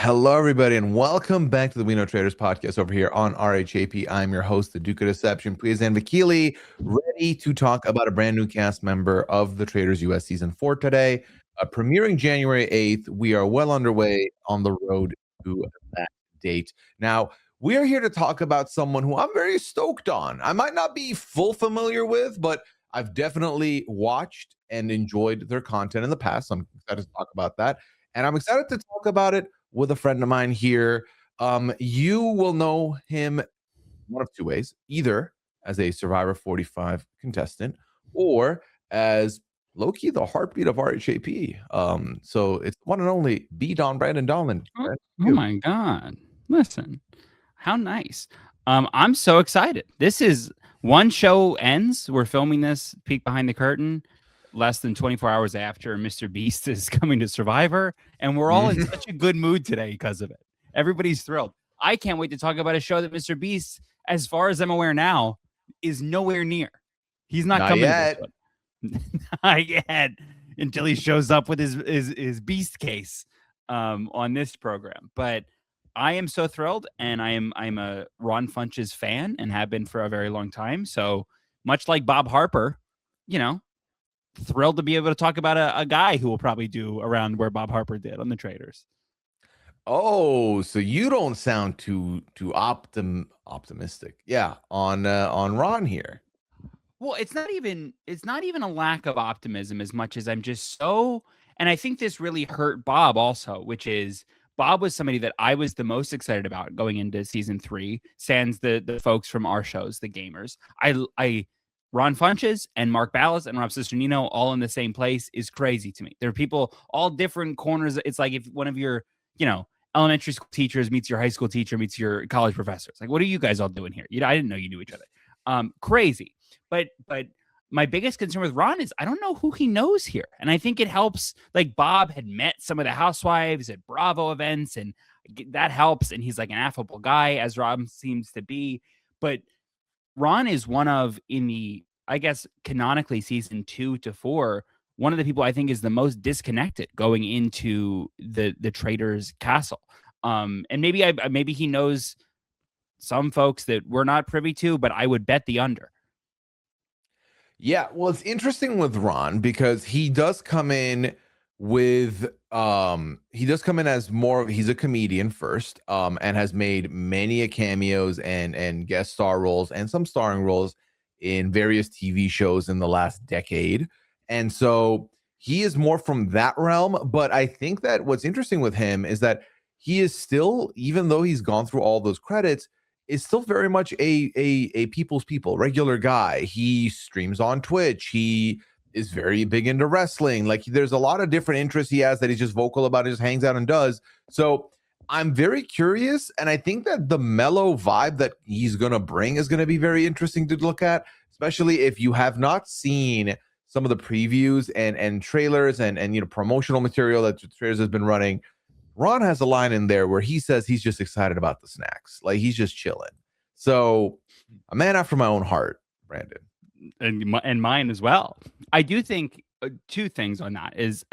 Hello, everybody, and welcome back to the We Know Traitors podcast over here on RHAP. I'm your host, the Duke of Deception, Pooya Vakili, ready to talk about a brand new cast member of the Traitors US Season 4 today. Premiering January 8th, we are well underway on the road to that date. Now, we are here to talk about someone who I'm very stoked on. I might not be full familiar with, but I've definitely watched and enjoyed their content in the past. So I'm excited to talk about that. And I'm excited to talk about it with a friend of mine here. You will know him one of two ways, either as a Survivor 45 contestant or as Loki, the heartbeat of RHAP. So it's one and only Brandon Donlon. Oh my God. Listen, how nice. I'm so excited. This is one show ends. We're filming this peek behind the curtain less than 24 hours after Mr. Beast is coming to Survivor. And we're all in such a good mood today because of it. Everybody's thrilled. I can't wait to talk about a show that Mr. Beast, as far as I'm aware now, is nowhere near. He's not coming yet. to this one. Not yet. Until he shows up with his Beast case on this program. But I am so thrilled, and I'm a Ron Funches fan and have been for a very long time. So much like Bob Harper, thrilled to be able to talk about a guy who will probably do around where Bob Harper did on the Traitors. Oh, so you don't sound too optimistic. Yeah, on Ron here. Well, it's not even a lack of optimism as much as I'm just so, and I think this really hurt Bob also, which is Bob was somebody that I was the most excited about going into season 3, sans the folks from our shows, the gamers. I Ron Funches and Mark Ballas and Rob Cisternino all in the same place is crazy to me. There are people all different corners. It's like if one of your, elementary school teachers meets your high school teacher meets your college professor. It's like, what are you guys all doing here? I didn't know you knew each other. Crazy. But my biggest concern with Ron is I don't know who he knows here. And I think it helps. Like Bob had met some of the housewives at Bravo events, and that helps. And he's like an affable guy, as Rob seems to be. But Ron is one of, in the, I guess, canonically season 2 to 4, one of the people I think is the most disconnected going into the Traitors castle. And maybe he knows some folks that we're not privy to, but I would bet the under. Yeah, well, it's interesting with Ron because he does come in with as he's a comedian first, and has made many cameos and guest star roles and some starring roles in various TV shows in the last decade. And so he is more from that realm. But I think that what's interesting with him is that he is still, even though he's gone through all those credits, is still very much a people's people, regular guy. He streams on Twitch. He is very big into wrestling. Like there's a lot of different interests he has that he's just vocal about, and just hangs out and does. So I'm very curious, and I think that the mellow vibe that he's gonna bring is gonna be very interesting to look at, especially if you have not seen some of the previews and trailers and promotional material that Traitors has been running. Ron has a line in there where he says he's just excited about the snacks. Like he's just chilling. So a man after my own heart, Brandon. And mine as well. I do think two things on that is,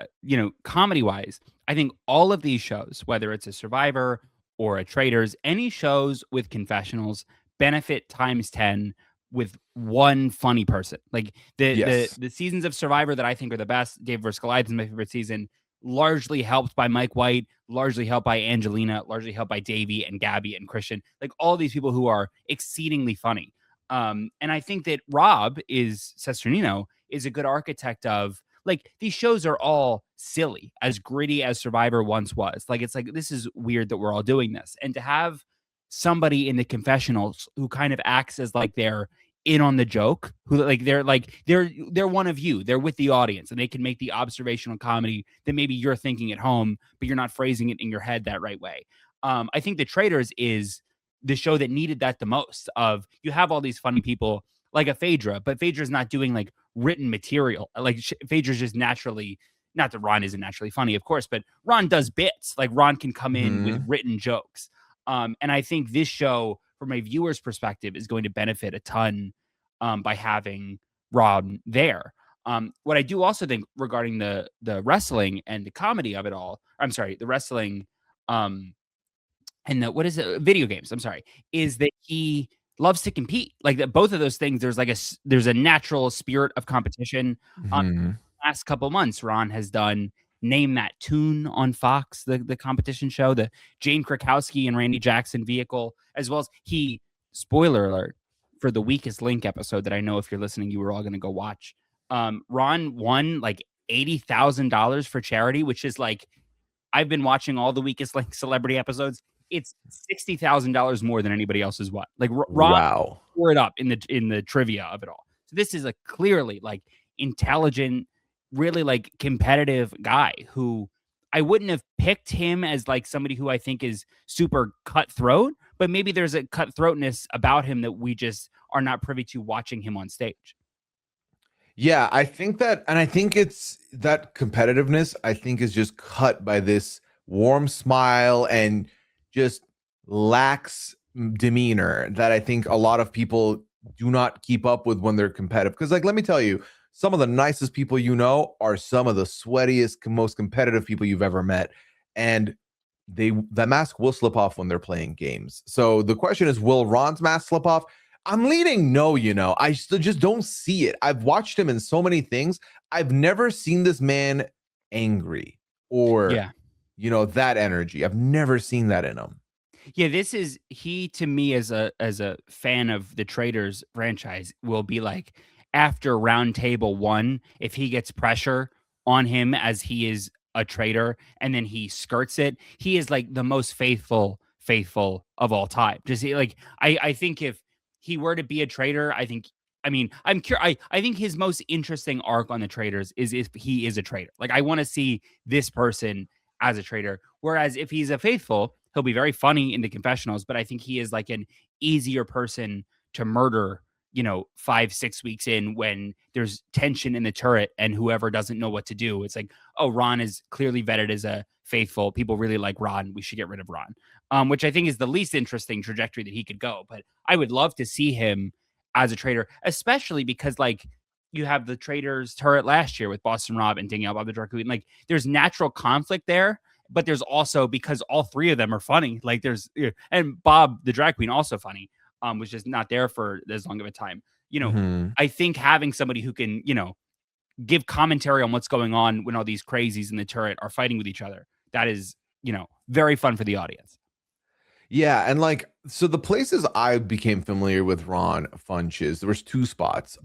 comedy wise, I think all of these shows, whether it's a Survivor or a Traitors, any shows with confessionals benefit times 10 with one funny person. Like the seasons of Survivor that I think are the best, Dave vs. Goliath is my favorite season, largely helped by Mike White, largely helped by Angelina, largely helped by Davey and Gabby and Christian, like all these people who are exceedingly funny. And I think that Rob Cisternino is a good architect of, like, these shows are all silly, as gritty as Survivor once was. Like, it's like, this is weird that we're all doing this. And to have somebody in the confessionals who kind of acts as like they're in on the joke, who they're one of you, they're with the audience, and they can make the observational comedy that maybe you're thinking at home, but you're not phrasing it in your head that right way. I think the Traitors is the show that needed that the most. Of, you have all these funny people like a Phaedra, but Phaedra's not doing like written material. Like Phaedra's just naturally, not that Ron isn't naturally funny, of course, but Ron does bits. Like Ron can come in with written jokes. And I think this show, from a viewer's perspective, is going to benefit a ton by having Rob there. What I do also think regarding the wrestling and the comedy of it all, I'm sorry, the wrestling and the what is it? Video games. I'm sorry, is that he loves to compete. Like that, both of those things. There's a natural spirit of competition. Mhm. Last couple months, Ron has done Name That Tune on Fox, the competition show, the Jane Krakowski and Randy Jackson vehicle, as well as he, spoiler alert, for the Weakest Link episode that I know if you're listening, you were all going to go watch. Ron won like $80,000 for charity, which is like, I've been watching all the Weakest Link celebrity episodes. It's $60,000 more than anybody else has won. Like Ron Wow. tore it up in the trivia of it all. So this is a clearly like intelligent, really like competitive guy who I wouldn't have picked him as like somebody who I think is super cutthroat, but maybe there's a cutthroatness about him that we just are not privy to watching him on stage. Yeah, I think that, and I think it's that competitiveness, I think is just cut by this warm smile and just lax demeanor that I think a lot of people do not keep up with when they're competitive. Because, like, let me tell you, some of the nicest people you know are some of the sweatiest, most competitive people you've ever met. And that mask will slip off when they're playing games. So the question is, will Ron's mask slip off? I'm leaning no, I still just don't see it. I've watched him in so many things. I've never seen this man angry or, Yeah. that energy. I've never seen that in him. Yeah, this is he to me as a fan of the Traitors franchise will be like after round table 1, if he gets pressure on him as he is a traitor and then he skirts it, he is like the most faithful of all time. Just like I think if he were to be a traitor, I mean, I think his most interesting arc on the Traitors is if he is a traitor. Like I want to see this person as a traitor. Whereas if he's a faithful, he'll be very funny in the confessionals, but I think he is like an easier person to murder, 5, 6 weeks in when there's tension in the turret and whoever doesn't know what to do. It's like, oh, Ron is clearly vetted as a faithful. People really like Ron. We should get rid of Ron. Which I think is the least interesting trajectory that he could go. But I would love to see him as a traitor, especially because like you have the Traitors turret last year with Boston Rob and Danielle Bob the Drag Queen. Like there's natural conflict there, but there's also because all three of them are funny. Like and Bob the Drag Queen also funny, was just not there for as long of a time. Mhm. I think having somebody who can, give commentary on what's going on when all these crazies in the turret are fighting with each other, that is, very fun for the audience. Yeah, and like so the places I became familiar with Ron Funches, there was two spots.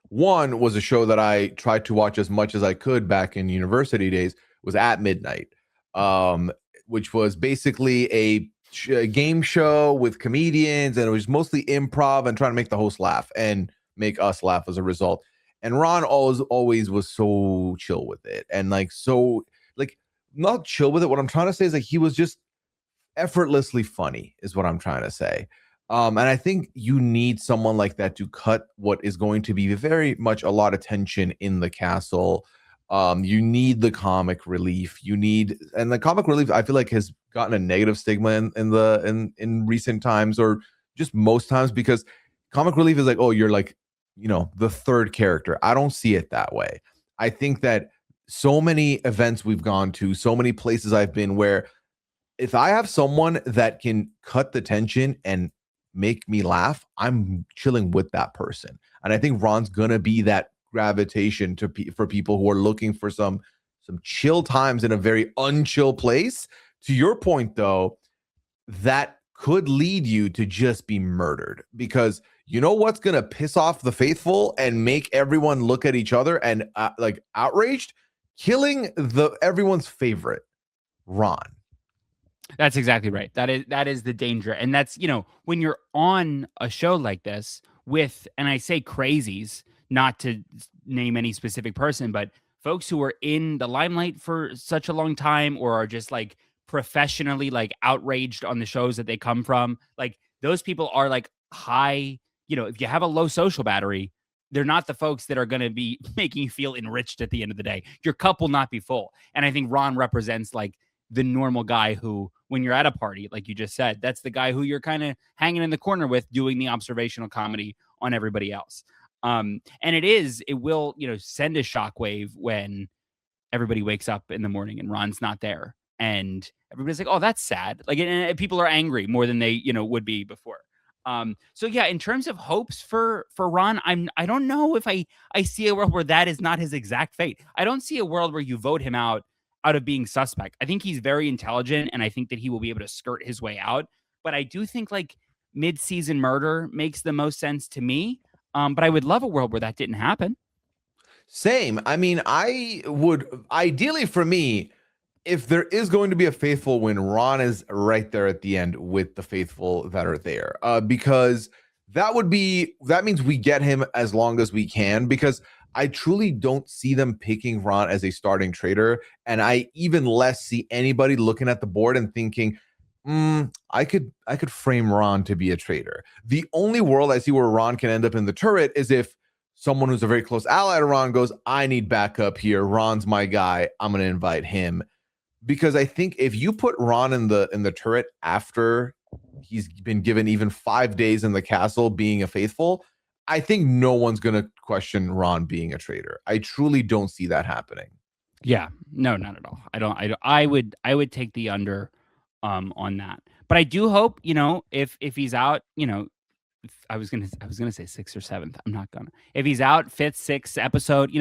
One was a show that I tried to watch as much as I could back in university days, was At Midnight. Um, which was basically a game show with comedians, and it was mostly improv and trying to make the host laugh and make us laugh as a result. And Ron always was so chill with it, and like so like not chill with it. What I'm trying to say is like he was just effortlessly funny is what I'm trying to say. And I think you need someone like that to cut what is going to be very much a lot of tension in the castle. You need the comic relief. And the comic relief I feel like has gotten a negative stigma in recent times, or just most times, because comic relief is like, oh, you're like, the third character. I don't see it that way. I think that so many events we've gone to, so many places I've been where if I have someone that can cut the tension and make me laugh, I'm chilling with that person. And I think Ron's gonna be that gravitation for people who are looking for some chill times in a very unchill place. To your point, though, that could lead you to just be murdered, because you know what's gonna piss off the faithful and make everyone look at each other and like outraged? Killing everyone's favorite, Ron. That's exactly right. That is the danger. And that's, when you're on a show like this with, and I say crazies, not to name any specific person, but folks who are in the limelight for such a long time or are just like professionally like outraged on the shows that they come from, like those people are like high, if you have a low social battery, they're not the folks that are going to be making you feel enriched at the end of the day. Your cup will not be full. And I think Ron represents like the normal guy who, when you're at a party, like you just said, that's the guy who you're kind of hanging in the corner with doing the observational comedy on everybody else. And it will, send a shockwave when everybody wakes up in the morning and Ron's not there. and everybody's like, oh, that's sad. Like, and people are angry more than they, would be before. So yeah, in terms of hopes for Ron, I don't know if I see a world where that is not his exact fate. I don't see a world where you vote him out of being suspect. I think he's very intelligent, and I think that he will be able to skirt his way out. But I do think like mid-season murder makes the most sense to me. But I would love a world where that didn't happen. Same. I mean, I would ideally for me, if there is going to be a faithful win, Ron is right there at the end with the faithful that are there. Because that means we get him as long as we can, because I truly don't see them picking Ron as a starting traitor. And I even less see anybody looking at the board and thinking, I could frame Ron to be a traitor. The only world I see where Ron can end up in the turret is if someone who's a very close ally to Ron goes, I need backup here. Ron's my guy. I'm going to invite him. Because I think if you put Ron in the turret after he's been given even 5 days in the castle being a faithful, I think no one's going to question Ron being a traitor. I truly don't see that happening. Yeah, no, not at all. I would take the under on that. But I do hope, if he's out, I was gonna say 6th or 7th. I'm not gonna. If he's out 5th, 6th episode,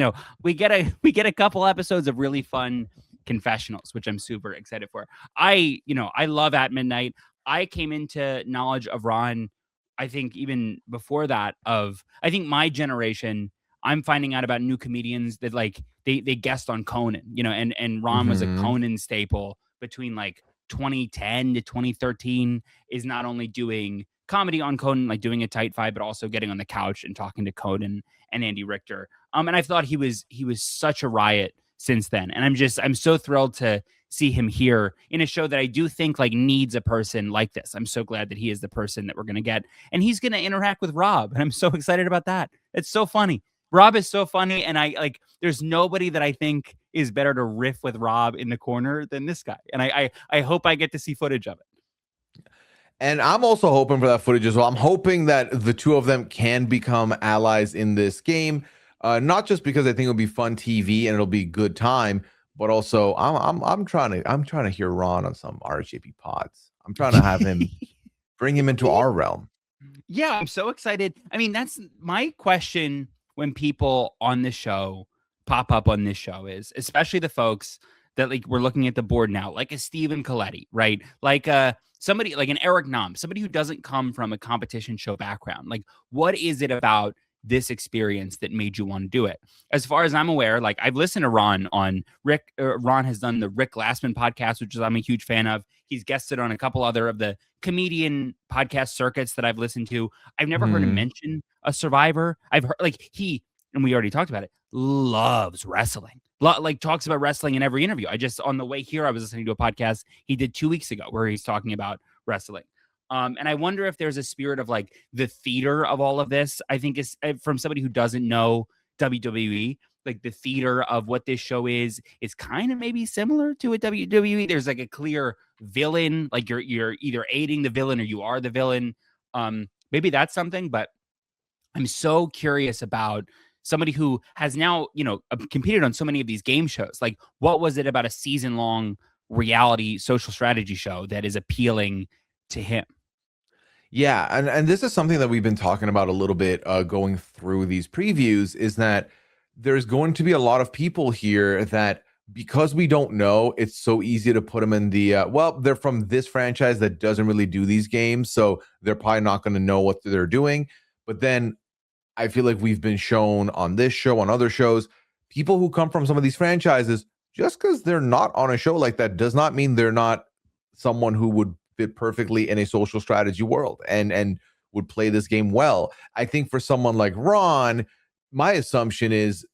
we get a couple episodes of really fun confessionals, which I'm super excited for. I love At Midnight. I came into knowledge of Ron, I think even before that, I think my generation, I'm finding out about new comedians that like they guest on Conan, and Ron was a Conan staple between like 2010 to 2013, is not only doing comedy on Conan, like doing a tight five, but also getting on the couch and talking to Conan and Andy Richter. And I thought he was such a riot since then. And I'm so thrilled to see him here in a show that I do think like needs a person like this. I'm so glad that he is the person that we're going to get, and he's going to interact with Rob. And I'm so excited about that. It's so funny. Rob is so funny. And there's nobody that I think is better to riff with Rob in the corner than this guy. And I hope I get to see footage of it. And I'm also hoping for that footage as well. I'm hoping that the two of them can become allies in this game, not just because I think it'll be fun TV and it'll be good time, but also I'm trying to hear Ron on some RHAP pods. I'm trying to have him bring him into our realm. Yeah, I'm so excited. I mean, that's my question when people on this show pop up on this show, is especially the folks that like we're looking at the board now, like a Stephen Coletti, right? Like somebody like an Eric Nam, somebody who doesn't come from a competition show background. Like, what is it about this experience that made you want to do it? As far as I'm aware, like I've listened to Ron on Ron has done the Rick Glassman podcast, which I'm a huge fan of. He's guested on a couple other of the comedian podcast circuits that I've listened to. I've never heard him mention a Survivor. I've heard like and we already talked about it, loves wrestling. Like talks about wrestling in every interview. I just, on the way here, I was listening to a podcast he did 2 weeks ago where he's talking about wrestling. And I wonder if there's a spirit of like the theater of all of this. I think is from somebody who doesn't know WWE, like the theater of what this show is kind of maybe similar to a WWE. There's like a clear villain, like you're either aiding the villain or you are the villain. Maybe that's something, but I'm so curious about somebody who has now, competed on so many of these game shows. Like, what was it about a season-long reality social strategy show that is appealing to him? Yeah, and this is something that we've been talking about a little bit going through these previews, is that there's going to be a lot of people here that, because we don't know, it's so easy to put them in the, they're from this franchise that doesn't really do these games, so they're probably not going to know what they're doing. But then I feel like we've been shown on this show, on other shows, people who come from some of these franchises, just because they're not on a show like that does not mean they're not someone who would fit perfectly in a social strategy world and would play this game well. I think for someone like Ron, my assumption is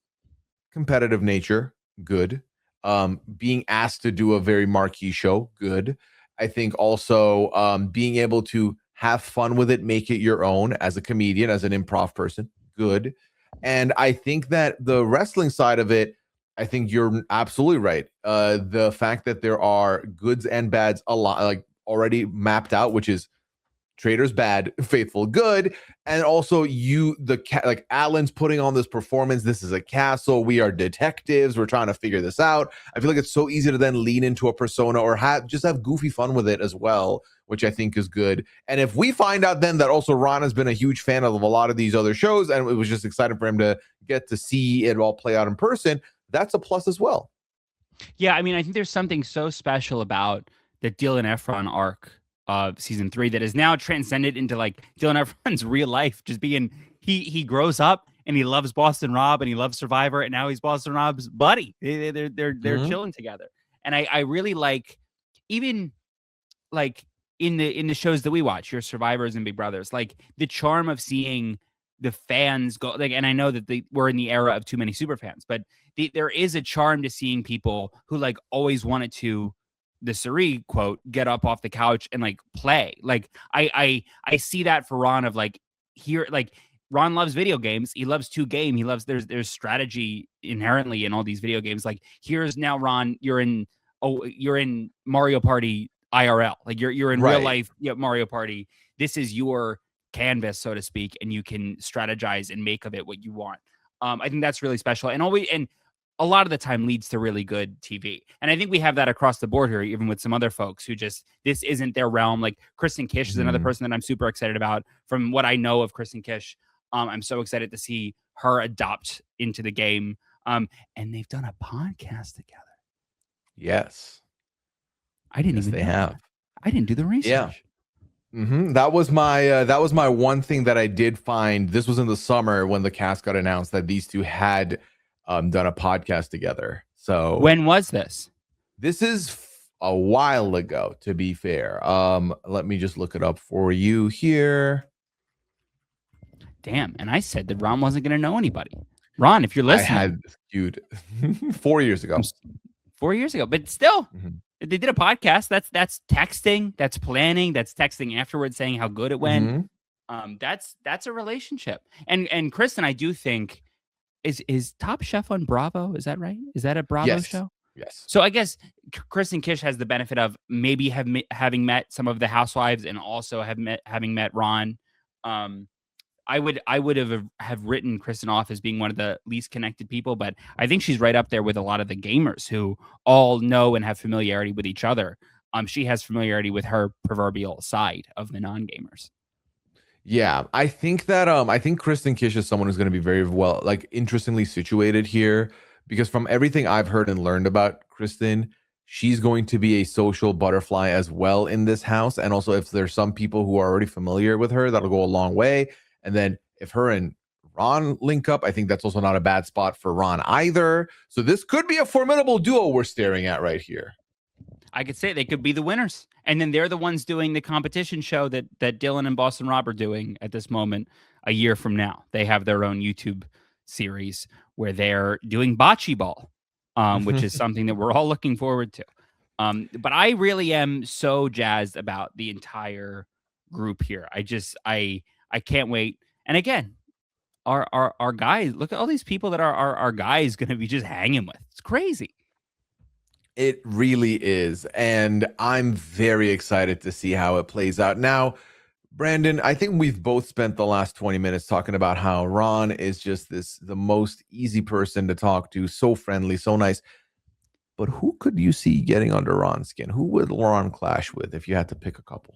competitive nature, good. Being asked to do a very marquee show, good. I think also being able to have fun with it, make it your own as a comedian, as an improv person, good. And I think that the wrestling side of it, I think you're absolutely right. The fact that there are goods and bads a lot, like already mapped out, which is Traitors bad, faithful good, and also like Alan's putting on this performance. This is a castle. We are detectives. We're trying to figure this out. I feel like it's so easy to then lean into a persona or have goofy fun with it as well, which I think is good. And if we find out then that also Ron has been a huge fan of a lot of these other shows, and it was just exciting for him to get to see it all play out in person, that's a plus as well. Yeah, I mean, I think there's something so special about the Dylan Efron arc of season 3 that is now transcended into like Dylan Efron's real life, just being he grows up and he loves Boston Rob and he loves Survivor, and now he's Boston Rob's buddy. They're chilling together, and I really like, even like in the shows that we watch, your Survivors and Big Brothers, like the charm of seeing the fans go, like, and I know that we're in the era of too many super fans, but there is a charm to seeing people who like always wanted to, the Suri quote, get up off the couch and like play. Like I see that for Ron, of like, here, like Ron loves video games. He loves 2Game. He loves, there's strategy inherently in all these video games. Like, here's now Ron, you're in Mario Party IRL. Like you're in real life, Mario Party. This is your canvas, so to speak, and you can strategize and make of it what you want. I think that's really special, and a lot of the time leads to really good TV. And I think we have that across the board here, even with some other folks who just, this isn't their realm. Like Kristen Kish is another person that I'm super excited about. From what I know of Kristen Kish, I'm so excited to see her adopt into the game. And they've done a podcast together. Yes. I didn't even know have. that. I didn't do the research. Yeah. That was my one thing that I did find. This was in the summer when the cast got announced, that these two had done a podcast together. So when was this? This is a while ago, to be fair. Let me just look it up for you here. Damn, and I said that Ron wasn't going to know anybody. Ron, if you're listening, dude, 4 years ago. 4 years ago, but still, they did a podcast. That's texting, that's planning, that's texting afterwards saying how good it went. That's a relationship. And Kristen, I do think, is Top Chef on Bravo? Is that right? Is that a Bravo show? Yes. So I guess Kristen Kish has the benefit of maybe having met some of the housewives, and also having met Ron. I would have written Kristen off as being one of the least connected people, but I think she's right up there with a lot of the gamers who all know and have familiarity with each other. She has familiarity with her proverbial side of the non-gamers. Yeah, I think Kristen Kish is someone who's going to be very well, like, interestingly situated here, because from everything I've heard and learned about Kristen, she's going to be a social butterfly as well in this house. And also, if there's some people who are already familiar with her, that'll go a long way. And then if her and Ron link up, I think that's also not a bad spot for Ron either. So this could be a formidable duo we're staring at right here. I could say they could be the winners. And then they're the ones doing the competition show that Dylan and Boston Rob are doing at this moment. A year from now, they have their own YouTube series where they're doing bocce ball, which is something that we're all looking forward to. But I really am so jazzed about the entire group here. I can't wait. And again, our guys, look at all these people that our guys going to be just hanging with. It's crazy. It really is. And I'm very excited to see how it plays out. Now, Brandon, I think we've both spent the last 20 minutes talking about how Ron is just the most easy person to talk to, so friendly, so nice. But who could you see getting under Ron's skin? Who would Ron clash with if you had to pick a couple?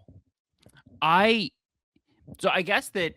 So I guess that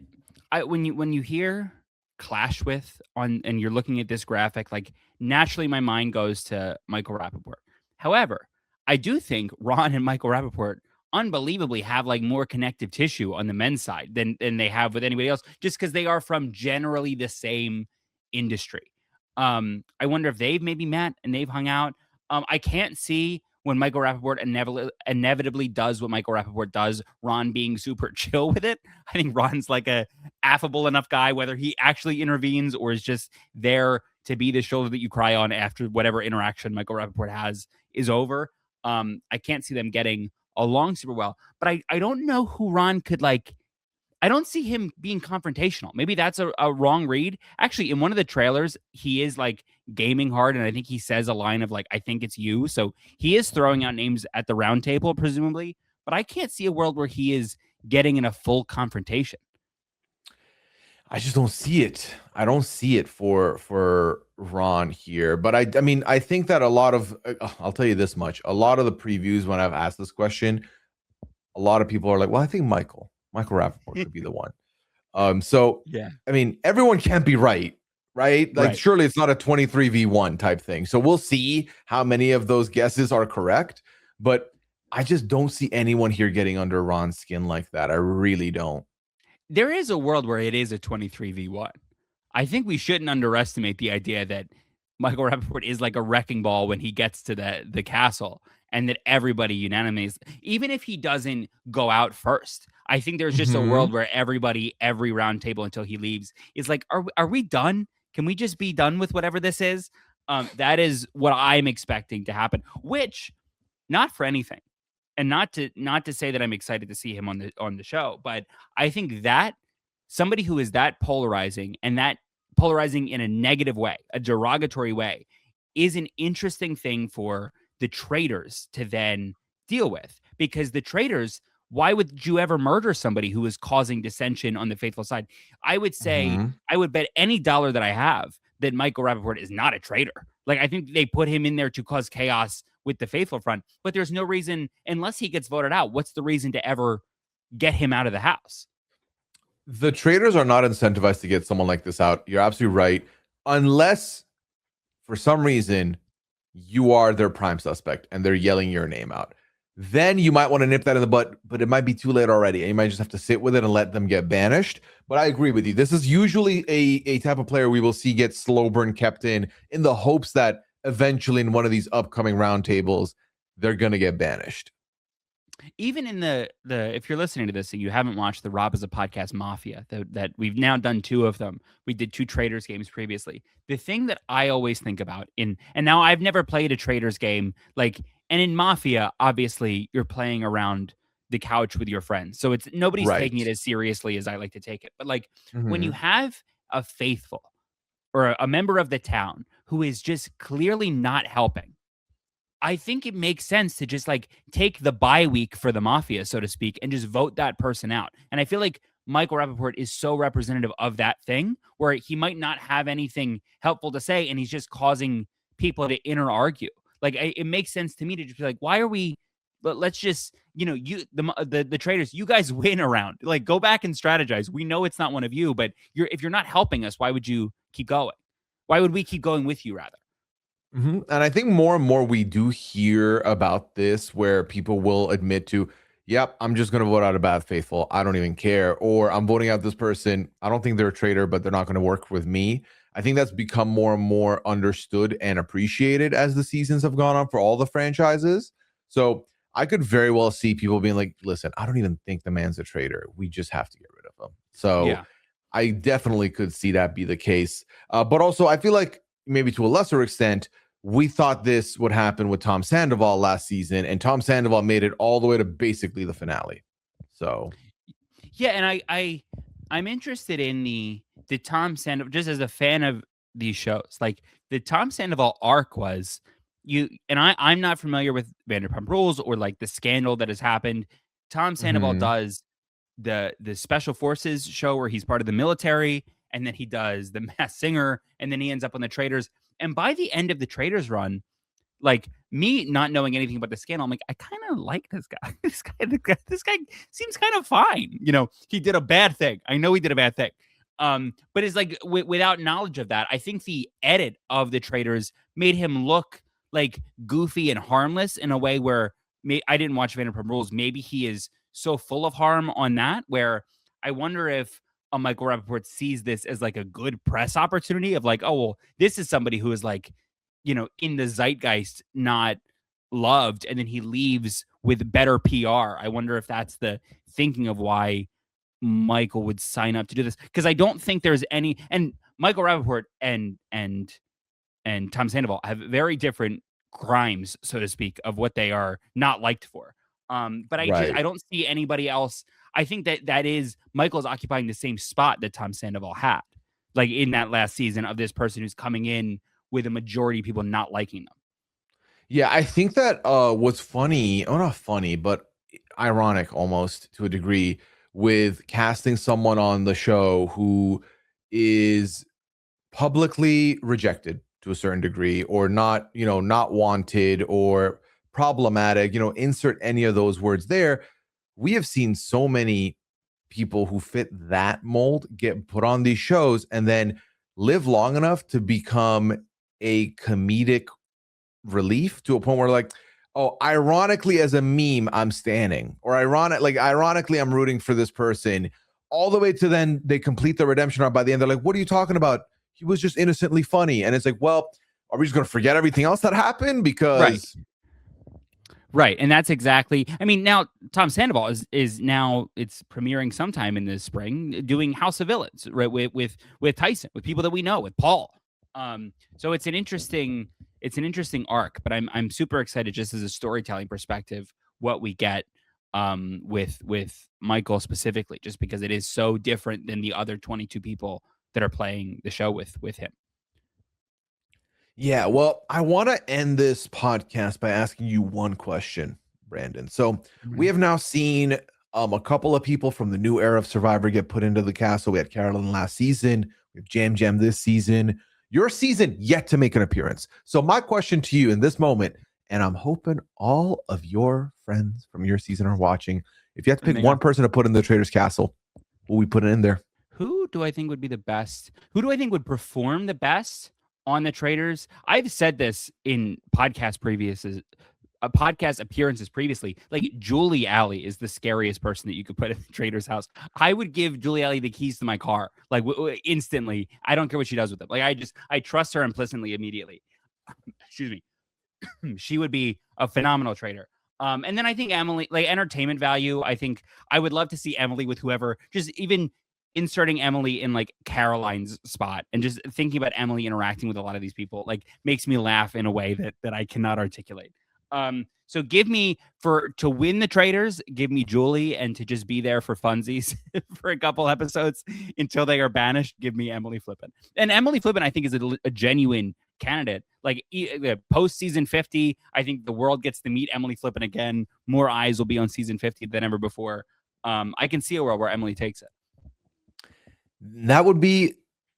when you hear clash with and you're looking at this graphic, like naturally my mind goes to Michael Rappaport. However, I do think Ron and Michael Rappaport unbelievably have like more connective tissue on the men's side than they have with anybody else, just because they are from generally the same industry. I wonder if they've maybe met and they've hung out. I can't see, when Michael Rappaport inevitably does what Michael Rappaport does, Ron being super chill with it. I think Ron's like a affable enough guy, whether he actually intervenes or is just there to be the shoulder that you cry on after whatever interaction Michael Rappaport has is over. I can't see them getting along super well, but I don't know who Ron could like. I don't see him being confrontational. Maybe that's a wrong read. Actually, in one of the trailers, he is like gaming hard, and I think he says a line of like, "I think it's you." So he is throwing out names at the round table, presumably. But I can't see a world where he is getting in a full confrontation. I just don't see it. I don't see it for Ron here. But I mean, I think that a lot of I'll tell you this much. A lot of the previews when I've asked this question, a lot of people are like, "Well, I think Michael Rappaport could be the one." So Yeah. I mean, everyone can't be right, right? Like, Right. surely it's not a 23v1 type thing. So we'll see how many of those guesses are correct. But I just don't see anyone here getting under Ron's skin like that. I really don't. There is a world where it is a 23v1. I think we shouldn't underestimate the idea that Michael Rappaport is like a wrecking ball when he gets to the castle, and that everybody unanimously, even if he doesn't go out first, I think there's just a Mhm. world where everybody, every round table until he leaves, is like, are we done? Can we just be done with whatever this is? That is what I'm expecting to happen. Which, not for anything, and not to say that I'm excited to see him on the show, but I think that somebody who is that polarizing, and that polarizing in a negative way, a derogatory way, is an interesting thing for the traitors to then deal with. Because the traitors, why would you ever murder somebody who is causing dissension on the faithful side? I would say, Mhm. I would bet any dollar that I have that Michael Rappaport is not a traitor. Like, I think they put him in there to cause chaos with the faithful front, but there's no reason, unless he gets voted out, what's the reason to ever get him out of the house? The traders are not incentivized to get someone like this out. You're absolutely right. Unless for some reason you are their prime suspect and they're yelling your name out. Then you might want to nip that in the butt, but it might be too late already. And you might just have to sit with it and let them get banished. But I agree with you. This is usually a type of player we will see get slow burn kept in the hopes that eventually in one of these upcoming roundtables, they're going to get banished. Even in the if you're listening to this and you haven't watched the Rob as a Podcast Mafia, that we've now done 2 of them. We did 2 Traitors games previously. The thing that I always think about, in and now I've never played a Traitors game, like, and in Mafia, obviously you're playing around the couch with your friends. So it's nobody's taking it Right. as seriously as I like to take it. But like, when you Mhm. have a faithful or a member of the town who is just clearly not helping, I think it makes sense to just like take the bye week for the mafia, so to speak, and just vote that person out. And I feel like Michael Rappaport is so representative of that thing where he might not have anything helpful to say, and he's just causing people to inner argue. Like, it makes sense to me to just be like, why are we? Let's just, you the traders, you guys win around. Like, go back and strategize. We know it's not one of you, but if you're not helping us, why would you keep going? Why would we keep going with you rather? And I think more and more we do hear about this where people will admit to, yep, I'm just going to vote out a bad faithful. I don't even care. Or I'm voting out this person. I don't think they're a traitor, but they're not going to work with me. I think that's become more and more understood and appreciated as the seasons have gone on for all the franchises. So I could very well see people being like, listen, I don't even think the man's a traitor. We just have to get rid of him. So Yeah. I definitely could see that be the case. But also, I feel like maybe to a lesser extent, we thought this would happen with Tom Sandoval last season, and Tom Sandoval made it all the way to basically the finale. So, Yeah, and I'm interested in the Tom Sandoval, just as a fan of these shows. Like, the Tom Sandoval arc was, you and I'm not familiar with Vanderpump Rules or like the scandal that has happened. Tom Sandoval mhm, does the Special Forces show where he's part of the military, and then he does the Masked Singer, and then he ends up on the Traitors. And by the end of the Traitors run, like, me not knowing anything about the scandal, I'm like, I kind of like this guy. This guy seems kind of fine. He did a bad thing. I know he did a bad thing. But it's like, without knowledge of that, I think the edit of the Traitors made him look like goofy and harmless in a way where I didn't watch Vanderpump Rules. Maybe he is so full of harm on that, where I wonder if Michael Rappaport sees this as like a good press opportunity of like, oh, well, this is somebody who is like, in the zeitgeist, not loved, and then he leaves with better PR. I wonder if that's the thinking of why Michael would sign up to do this, because I don't think there's any. And Michael Rappaport and Tom Sandoval have very different crimes, so to speak, of what they are not liked for. But I right. don't see anybody else. I think that is Michael's occupying the same spot that Tom Sandoval had, like in that last season, of this person who's coming in with a majority of people not liking them. Yeah, I think that what's funny, or not funny, but ironic almost to a degree, with casting someone on the show who is publicly rejected to a certain degree, or not, not wanted or problematic, insert any of those words there. We have seen so many people who fit that mold get put on these shows and then live long enough to become a comedic relief, to a point where, like, oh, ironically, as a meme, I'm standing, or ironically, I'm rooting for this person, all the way to then they complete the redemption arc. By the end, they're like, what are you talking about? He was just innocently funny. And it's like, well, are we just going to forget everything else that happened? Because Right. And that's exactly, I mean, now Tom Sandoval is now, it's premiering sometime in the spring, doing House of Villains, right? With Tyson, with people that we know, with Paul. So it's an interesting arc, but I'm super excited, just as a storytelling perspective, what we get with Michael specifically, just because it is so different than the other 22 people that are playing the show with him. Yeah, well, I want to end this podcast by asking you one question, Brandon. So we have now seen a couple of people from the new era of Survivor get put into the castle. We had Carolyn last season. We have Jam Jam this season. Your season yet to make an appearance. So my question to you in this moment, and I'm hoping all of your friends from your season are watching, if you have to pick one person to put in the Traitors Castle, will we put it in there? Who do I think would be the best? Who do I think would perform the best on the Traitors? I've said this in podcast appearances previously. Like, Julie Alley is the scariest person that you could put in the Traitors house. I would give Julie Alley the keys to my car, like instantly. I don't care what she does with them. Like, I trust her implicitly immediately. Excuse me. She would be a phenomenal traitor. And then I think Emily, like entertainment value, I think I would love to see Emily with whoever, just even inserting Emily in like Caroline's spot, and just thinking about Emily interacting with a lot of these people, like, makes me laugh in a way that I cannot articulate. So give me, to win the Traitors, give me Julie, and to just be there for funsies for a couple episodes until they are banished, give me Emily Flippin. And Emily Flippin, I think, is a genuine candidate. Like, post season 50, I think the world gets to meet Emily Flippin again. More eyes will be on season 50 than ever before. I can see a world where Emily takes it. That would be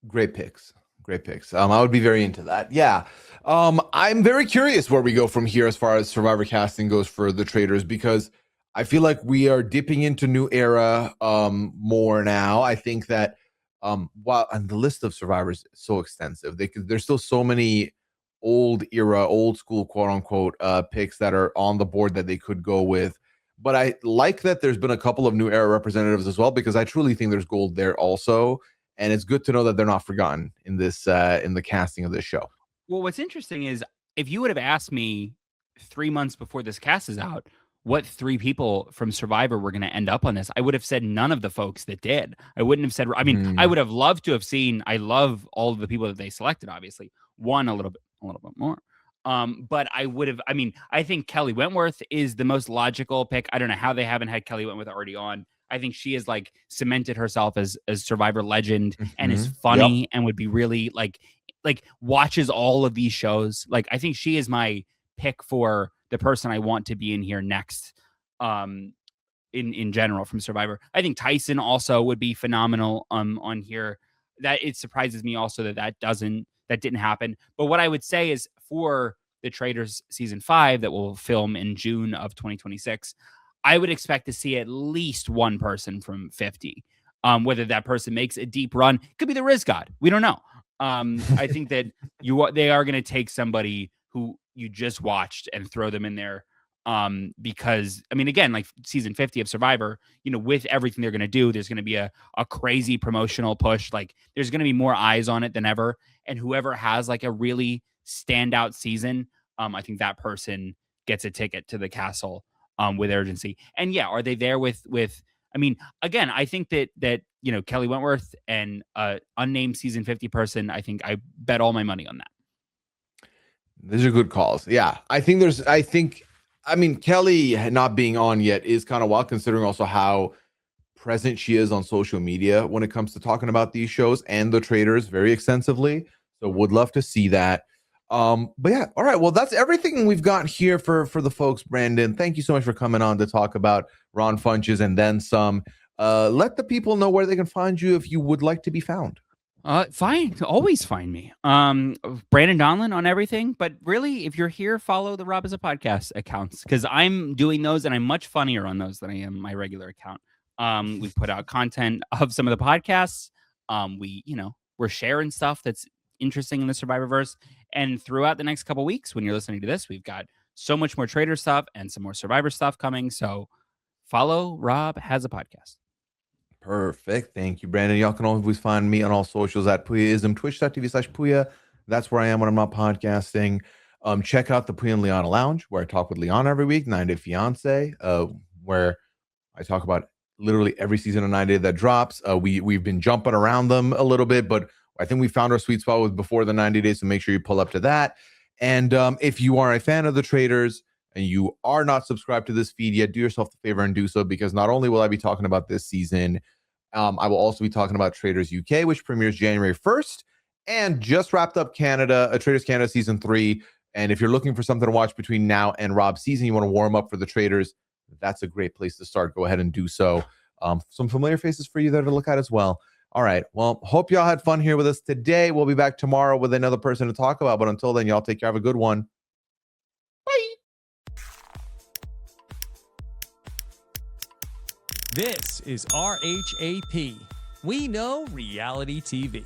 great picks. Great picks. I would be very into that. Yeah. I'm very curious where we go from here as far as Survivor casting goes for the Traitors, because I feel like we are dipping into new era more now. I think that while and the list of survivors is so extensive, there's still so many old school, quote unquote, picks that are on the board that they could go with. But I like that there's been a couple of new era representatives as well, because I truly think there's gold there also. And it's good to know that they're not forgotten in this in the casting of this show. Well, what's interesting is, if you would have asked me 3 months before this cast is out what 3 people from Survivor were going to end up on this, I would have said none of the folks that did. I wouldn't have said, I mean, I would have loved to have seen, I love all of the people that they selected, obviously. One a little bit more. But I would have, I mean, I think Kelly Wentworth is the most logical pick. I don't know how they haven't had Kelly Wentworth already on. I think she has like cemented herself as Survivor legend, and is funny, and would be really like watches all of these shows. Like, I think she is my pick for the person I want to be in here next. In general from Survivor, I think Tyson also would be phenomenal on here. That it surprises me also that didn't happen. But what I would say is, for the Traitors season 5 that will film in June of 2026, I would expect to see at least one person from 50. Whether that person makes a deep run, could be the Riz God. We don't know. I think that they are going to take somebody who you just watched and throw them in there. Because, I mean, again, like season 50 of Survivor, with everything they're going to do, there's going to be a crazy promotional push. Like, there's going to be more eyes on it than ever. And whoever has like a really standout season, I think that person gets a ticket to the castle with urgency. And yeah, are they there with I mean, again, I think that Kelly Wentworth and unnamed season 50 person, I bet all my money on that. These are good calls. Yeah. I mean, Kelly not being on yet is kind of wild, considering also how present she is on social media when it comes to talking about these shows and the Traitors very extensively. So would love to see that. But yeah, all right. Well, that's everything we've got here for the folks. Brandon, thank you so much for coming on to talk about Ron Funches and then some. let the people know where they can find you if you would like to be found. Fine. Always find me. Brandon Donlon on everything. But really, if you're here, follow the Rob as a Podcast accounts, because I'm doing those and I'm much funnier on those than I am my regular account. We put out content of some of the podcasts. We're sharing stuff that's interesting in the Survivorverse. And throughout the next couple weeks, when you're listening to this, we've got so much more Traitor stuff and some more Survivor stuff coming. So follow Rob Has a Podcast. Perfect. Thank you, Brandon. Y'all can always find me on all socials at Pooyaism, twitch.tv/Pooya. That's where I am when I'm not podcasting. Check out the Pooya and Liana Lounge, where I talk with Liana every week, 9 Day Fiance, where I talk about literally every season of 9 Day that drops. We've been jumping around them a little bit, but I think we found our sweet spot with before the 90 days, so make sure you pull up to that. And if you are a fan of the Traitors and you are not subscribed to this feed yet, do yourself the favor and do so, because not only will I be talking about this season, I will also be talking about Traitors UK, which premieres January 1st, and just wrapped up Traitors Canada Season 3. And if you're looking for something to watch between now and Rob's season, you want to warm up for the Traitors, that's a great place to start. Go ahead and do so. Some familiar faces for you there to look at as well. All right. Well, hope y'all had fun here with us today. We'll be back tomorrow with another person to talk about. But until then, y'all take care. Have a good one. Bye. This is RHAP. We know reality TV.